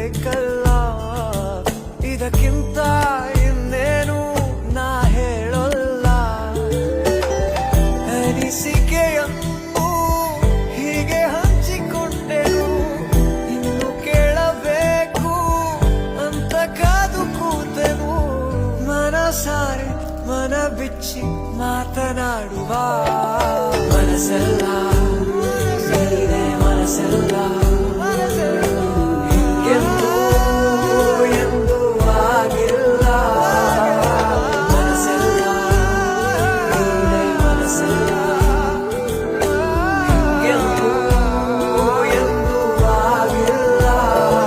ಬೇಕಲ್ಲ. ಇದಕ್ಕಿಂತ ಇನ್ನೇನು ನಾ ಹೇಳೋಲ್ಲ. ಅನಿಸಿಕೆಯನ್ನು ಹೀಗೆ ಹಂಚಿಕೊಂಡೆನು, ಇನ್ನು ಕೇಳಬೇಕು ಅಂತ ಕಾದು ಕೂತೆನು. ಮನಸಾರೆ ಮನ ಬಿಚ್ಚಿ ಮಾತನಾಡುವ ಮನಸ್ಸೆಲ್ಲ ನೀನೇ, ಮನಸ್ಸೆಲ್ಲ